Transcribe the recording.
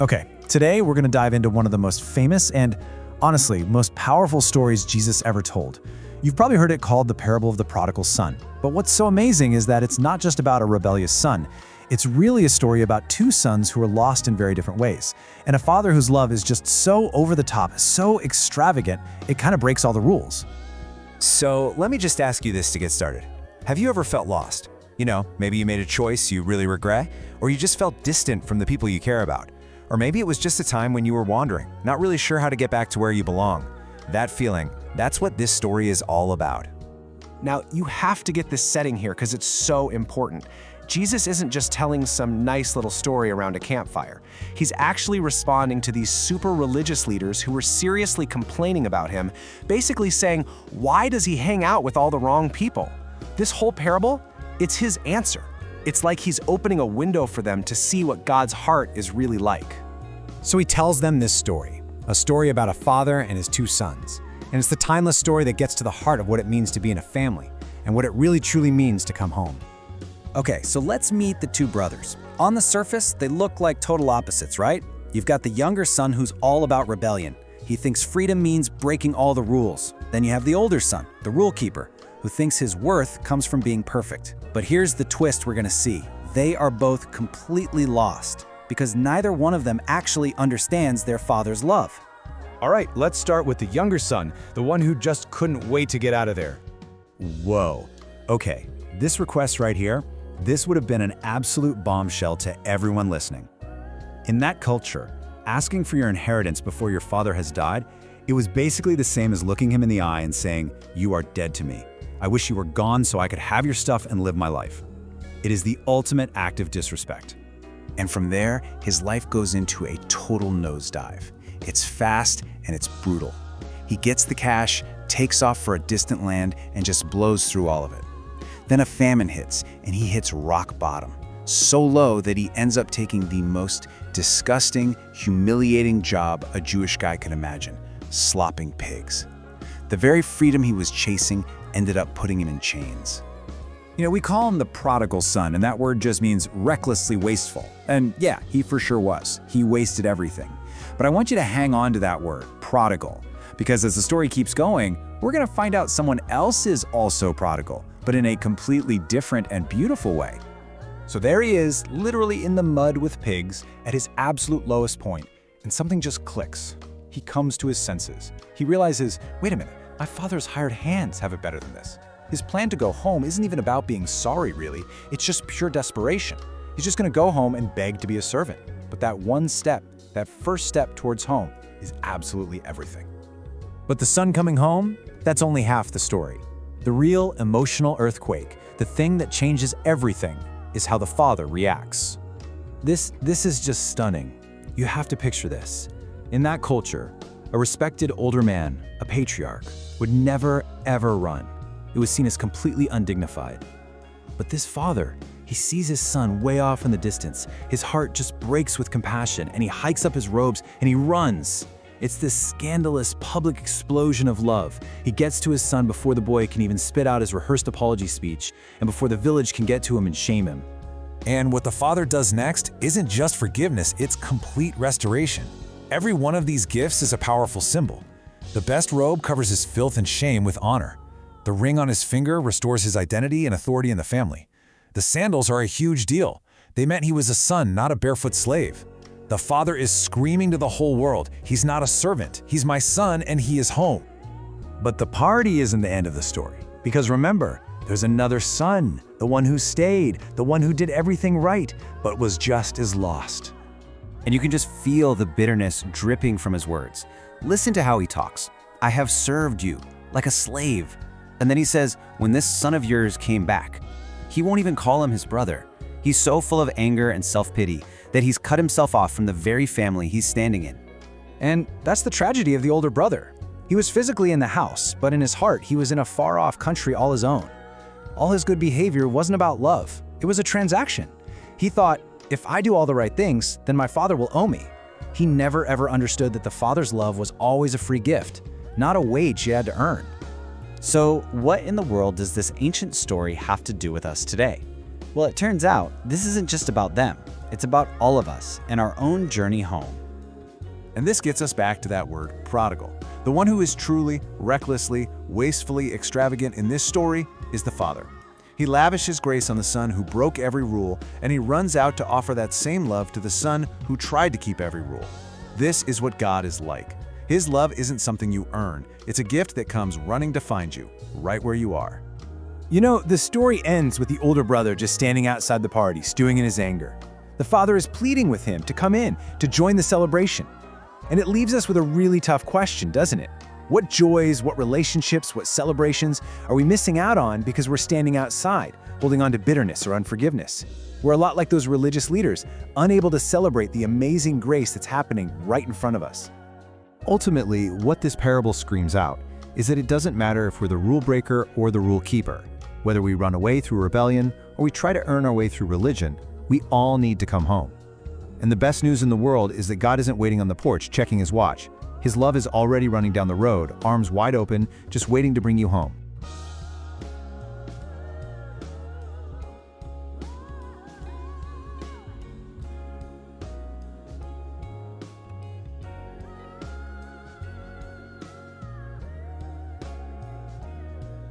Okay, today we're going to dive into one of the most famous and, honestly, most powerful stories Jesus ever told. You've probably heard it called the parable of the prodigal son. But what's so amazing is that it's not just about a rebellious son. It's really a story about two sons who are lost in very different ways, and a father whose love is just so over the top, so extravagant, it kind of breaks all the rules. So let me just ask you this to get started. Have you ever felt lost? You know, maybe you made a choice you really regret, or you just felt distant from the people you care about. Or maybe it was just a time when you were wandering, not really sure how to get back to where you belong. That feeling, that's what this story is all about. Now, you have to get this setting here because it's so important. Jesus isn't just telling some nice little story around a campfire. He's actually responding to these super religious leaders who were seriously complaining about him, basically saying, why does he hang out with all the wrong people? This whole parable, it's his answer. It's like he's opening a window for them to see what God's heart is really like. So he tells them this story, a story about a father and his two sons. And it's the timeless story that gets to the heart of what it means to be in a family and what it really truly means to come home. Okay, so let's meet the two brothers. On the surface, they look like total opposites, right? You've got the younger son who's all about rebellion. He thinks freedom means breaking all the rules. Then you have the older son, the rule keeper, who thinks his worth comes from being perfect. But here's the twist we're gonna see. They are both completely lost because neither one of them actually understands their father's love. All right, let's start with the younger son, the one who just couldn't wait to get out of there. Whoa. Okay, this request right here, this would have been an absolute bombshell to everyone listening. In that culture, asking for your inheritance before your father has died, it was basically the same as looking him in the eye and saying, "You are dead to me. I wish you were gone so I could have your stuff and live my life." It is the ultimate act of disrespect. And from there, his life goes into a total nosedive. It's fast and it's brutal. He gets the cash, takes off for a distant land, and just blows through all of it. Then a famine hits, and he hits rock bottom, so low that he ends up taking the most disgusting, humiliating job a Jewish guy could imagine, slopping pigs. The very freedom he was chasing ended up putting him in chains. You know, we call him the prodigal son, and that word just means recklessly wasteful. And yeah, he for sure was. He wasted everything. But I want you to hang on to that word, prodigal, because as the story keeps going, we're gonna find out someone else is also prodigal, but in a completely different and beautiful way. So there he is, literally in the mud with pigs, at his absolute lowest point, and something just clicks. He comes to his senses. He realizes, wait a minute, my father's hired hands have it better than this. His plan to go home isn't even about being sorry, really. It's just pure desperation. He's just gonna go home and beg to be a servant. But that one step, that first step towards home, is absolutely everything. But the son coming home, that's only half the story. The real emotional earthquake, the thing that changes everything, is how the father reacts. This is just stunning. You have to picture this. In that culture, a respected older man, a patriarch, would never, ever run. It was seen as completely undignified. But this father, he sees his son way off in the distance. His heart just breaks with compassion, and he hikes up his robes and he runs. It's this scandalous public explosion of love. He gets to his son before the boy can even spit out his rehearsed apology speech, and before the village can get to him and shame him. And what the father does next isn't just forgiveness, it's complete restoration. Every one of these gifts is a powerful symbol. The best robe covers his filth and shame with honor. The ring on his finger restores his identity and authority in the family. The sandals are a huge deal. They meant he was a son, not a barefoot slave. The father is screaming to the whole world, he's not a servant, he's my son and he is home. But the party isn't the end of the story. Because remember, there's another son, the one who stayed, the one who did everything right, but was just as lost. And you can just feel the bitterness dripping from his words. Listen to how he talks. "I have served you like a slave." And then he says, "When this son of yours came back." He won't even call him his brother. He's so full of anger and self-pity that he's cut himself off from the very family he's standing in. And that's the tragedy of the older brother. He was physically in the house, but in his heart, he was in a far-off country all his own. All his good behavior wasn't about love. It was a transaction. He thought, if I do all the right things, then my father will owe me. He never ever understood that the father's love was always a free gift, not a wage he had to earn. So what in the world does this ancient story have to do with us today? Well, it turns out this isn't just about them. It's about all of us and our own journey home. And this gets us back to that word, prodigal. The one who is truly, recklessly, wastefully extravagant in this story is the Father. He lavishes grace on the Son who broke every rule, and he runs out to offer that same love to the Son who tried to keep every rule. This is what God is like. His love isn't something you earn. It's a gift that comes running to find you, right where you are. You know, the story ends with the older brother just standing outside the party, stewing in his anger. The father is pleading with him to come in, to join the celebration. And it leaves us with a really tough question, doesn't it? What joys, what relationships, what celebrations are we missing out on because we're standing outside, holding on to bitterness or unforgiveness? We're a lot like those religious leaders, unable to celebrate the amazing grace that's happening right in front of us. Ultimately, what this parable screams out is that it doesn't matter if we're the rule breaker or the rule keeper. Whether we run away through rebellion or we try to earn our way through religion, we all need to come home. And the best news in the world is that God isn't waiting on the porch checking his watch. His love is already running down the road, arms wide open, just waiting to bring you home.